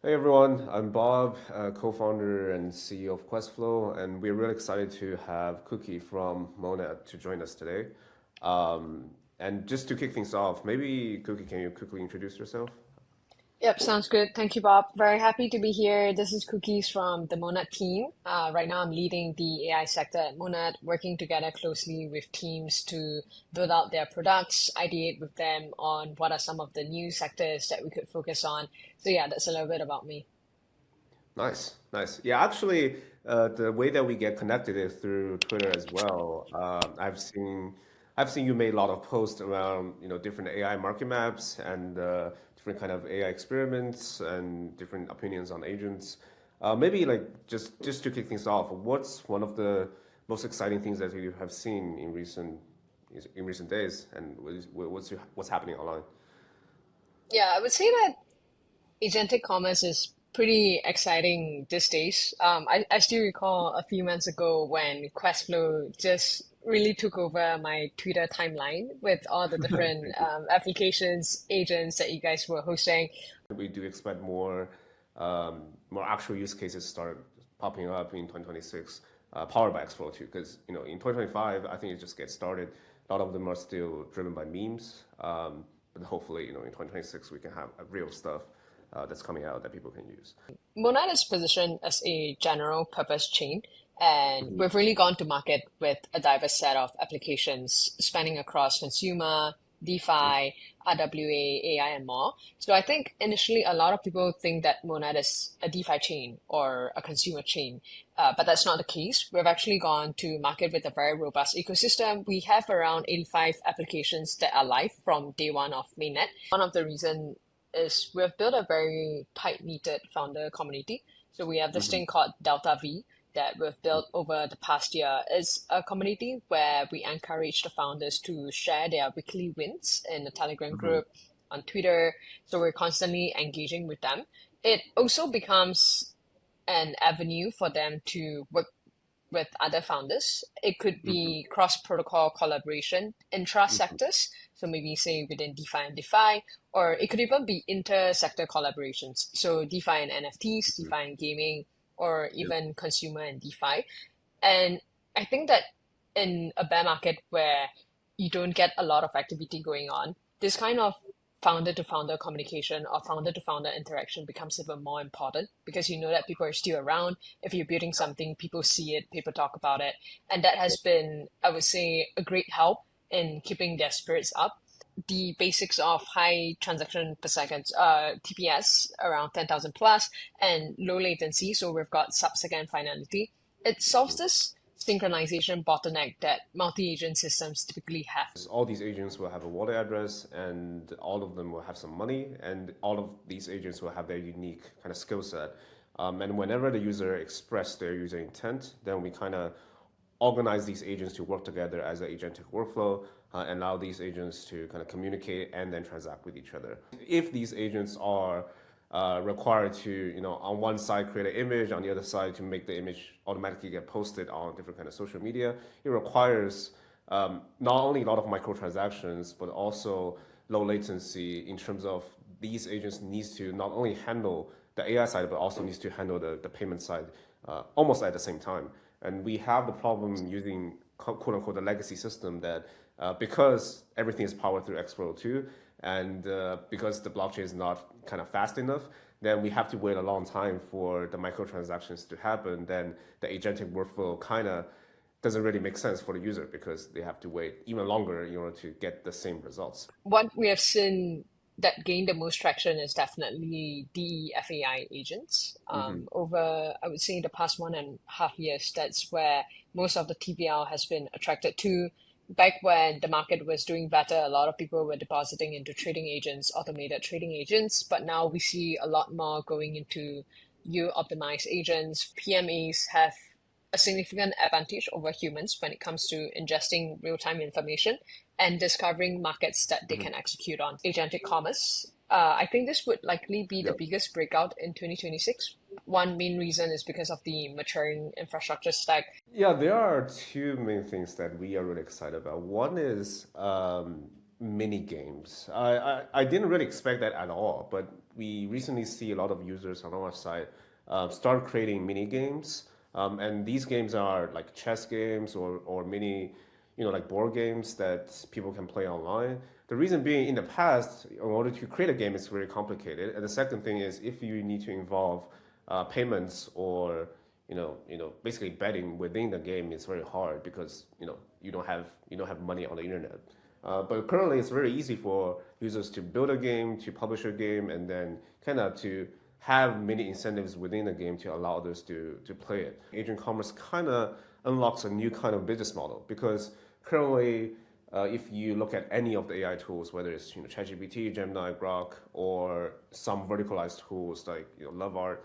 Hey everyone, I'm Bob, co-founder and CEO of Questflow, and we're really excited to have Cookie from Monad to join us today. Um, and just to kick things off, maybe Cookie, can you quickly introduce yourself? Yep, sounds good. Thank you, Bob. Very happy to be here. This is Cookies from the Monad team. Right now, I'm leading the AI sector at Monad, working together closely with teams to build out their products, ideate with them on what are some of the new sectors that we could focus on. So, yeah, that's a little bit about me. Nice, nice. Yeah, actually, the way that we get connected is through Twitter as well. I've seen you made a lot of posts around, different AI market maps and different kind of AI experiments and different opinions on agents. Maybe like just to kick things off, what's one of the most exciting things that you have seen in recent days, and what's happening online? Yeah, I would say that Agentic commerce is pretty exciting these days. I still recall a few months ago when Questflow just really took over my Twitter timeline with all the different applications, agents that you guys were hosting. We do expect more actual use cases start popping up in 2026, powered by Xflow too. Because in 2025, I think it just gets started. A lot of them are still driven by memes, but hopefully, in 2026 we can have real stuff that's coming out that people can use. Monad is positioned as a general purpose chain, and Mhm. we've really gone to market with a diverse set of applications spanning across consumer, DeFi, RWA, AI, and more. So I think initially a lot of people think that Monad is a DeFi chain or a consumer chain, but that's not the case. We've actually gone to market with a very robust ecosystem. We have around 85 applications that are live from day one of mainnet. One of the reasons is we've built a very tight-knitted founder community. So we have this Mhm. thing called Delta V that we've built over the past year. It's a community where we encourage the founders to share their weekly wins in the Telegram Mhm. group, on Twitter. So we're constantly engaging with them. It also becomes an avenue for them to work with other founders. It could Mhm. be cross-protocol collaboration intra Mhm. sectors, so maybe say within DeFi and DeFi, or it could even be inter-sector collaborations. So DeFi and NFTs, Mhm. DeFi and gaming, or Yep. even consumer and DeFi. And I think that in a bear market where you don't get a lot of activity going on, this kind of founder to founder communication or founder to founder interaction becomes even more important because you know that people are still around. If you're building something, people see it, people talk about it. And that has been, I would say, a great help in keeping their spirits up. The basics of high transaction per second, TPS around 10,000 plus, and low latency. So we've got sub-second finality. It solves this synchronization bottleneck that multi-agent systems typically have. All these agents will have a wallet address, and all of them will have some money, and all of these agents will have their unique kind of skill set. And whenever the user express their user intent, then we kind of organize these agents to work together as an agentic workflow, and allow these agents to kind of communicate and then transact with each other. If these agents are required to, on one side create an image, on the other side to make the image automatically get posted on different kind of social media, it requires not only a lot of microtransactions, but also low latency in terms of these agents needs to not only handle the AI side, but also needs to handle the payment side almost at the same time. And we have the problem using quote unquote the legacy system that because everything is powered through X402 and because the blockchain is not kind of fast enough, then we have to wait a long time for the microtransactions to happen. Then the agentic workflow kind of doesn't really make sense for the user because they have to wait even longer in order to get the same results. What we have seen that gained the most traction is definitely DEFAI agents. Hmm. Over, I would say, the past 1.5 years, that's where most of the TVL has been attracted to. Back when the market was doing better, a lot of people were depositing into trading agents, automated trading agents, but now we see a lot more going into you optimized agents. PMAs have a significant advantage over humans when it comes to ingesting real-time information and discovering markets that they Hmm. can execute on. Agentic commerce. I think this would likely be the Yep. biggest breakout in 2026. One main reason is because of the maturing infrastructure stack. Yeah, there are two main things that we are really excited about. One is mini games. I didn't really expect that at all, but we recently see a lot of users on our site start creating mini games. And these games are like chess games or mini, like board games that people can play online. The reason being, in the past, in order to create a game, it's very complicated. And the second thing is, if you need to involve payments or basically betting within the game, it's very hard because you don't have money on the internet. But currently, it's very easy for users to build a game, to publish a game, and then kind of to have many incentives within the game to allow others to play it. Agent commerce kind of unlocks a new kind of business model because currently, if you look at any of the AI tools, whether it's ChatGPT, Gemini, Grok, or some verticalized tools like LoveArt,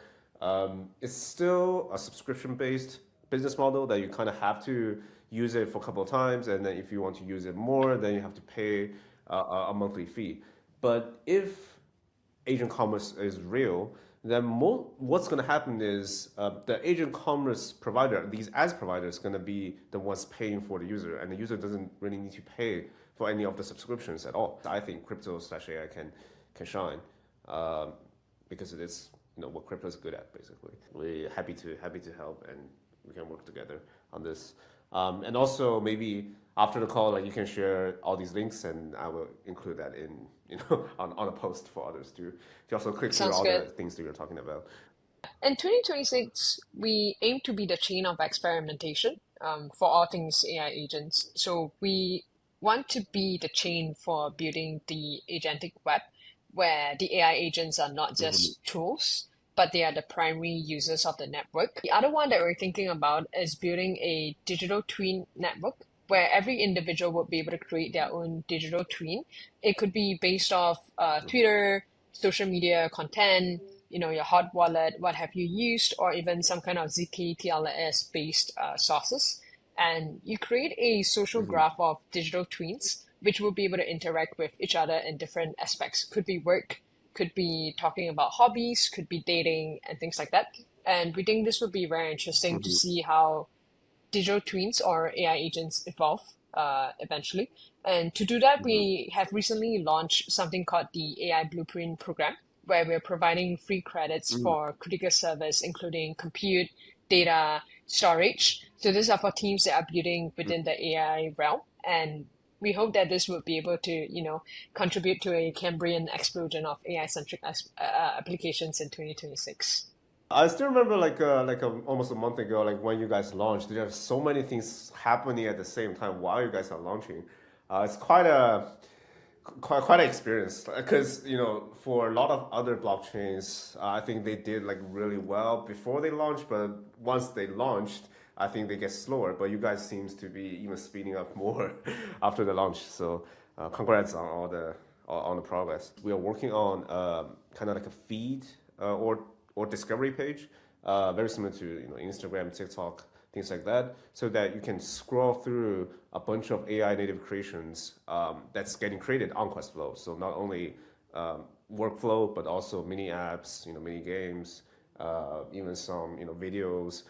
it's still a subscription-based business model that you kind of have to use it for a couple of times, and then if you want to use it more, then you have to pay a monthly fee. But if agent commerce is real, then what's going to happen is the agent commerce provider, these ads providers, going to be the ones paying for the user, and the user doesn't really need to pay for any of the subscriptions at all. I think crypto/AI can shine because it is what crypto is good at basically. We're happy to help, and we can work together on this. And also maybe after the call, like you can share all these links, and I will include that in on a post for others to also click through Sounds all good. the things that you're talking about. In 2026, we aim to be the chain of experimentation for all things AI agents. So we want to be the chain for building the agentic web, where the AI agents are not Mhm. just tools, but they are the primary users of the network. The other one that we're thinking about is building a digital twin network, where every individual would be able to create their own digital twin. It could be based off Twitter, social media content, your hot wallet, what have you used, or even some kind of ZK TLS based sources. And you create a social Mhm. graph of digital twins, which will be able to interact with each other in different aspects. Could be work, could be talking about hobbies, could be dating, and things like that. And we think this would be very interesting to Mhm. see how digital twins or AI agents evolve eventually. And to do that, Mhm. we have recently launched something called the AI Blueprint Program, where we're providing free credits Mhm. for critical service, including compute, data, storage. So these are for teams that are building within the AI realm. And we hope that this will be able to, contribute to a Cambrian explosion of AI-centric applications in 2026. I still remember almost a month ago, like when you guys launched, there are so many things happening at the same time while you guys are launching. It's quite an experience because for a lot of other blockchains, I think they did like really well before they launched, but once they launched, I think they get slower. But you guys seems to be even speeding up more after the launch. So congrats on on the progress. We are working on kind of like a feed or discovery page, very similar to Instagram, TikTok, things like that, so that you can scroll through a bunch of AI native creations that's getting created on Questflow. So not only workflow, but also mini apps, mini games, even some videos.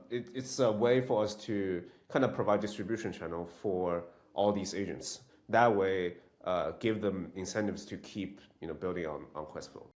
It's a way for us to kind of provide distribution channel for all these agents. That way, give them incentives to keep building on Questflow.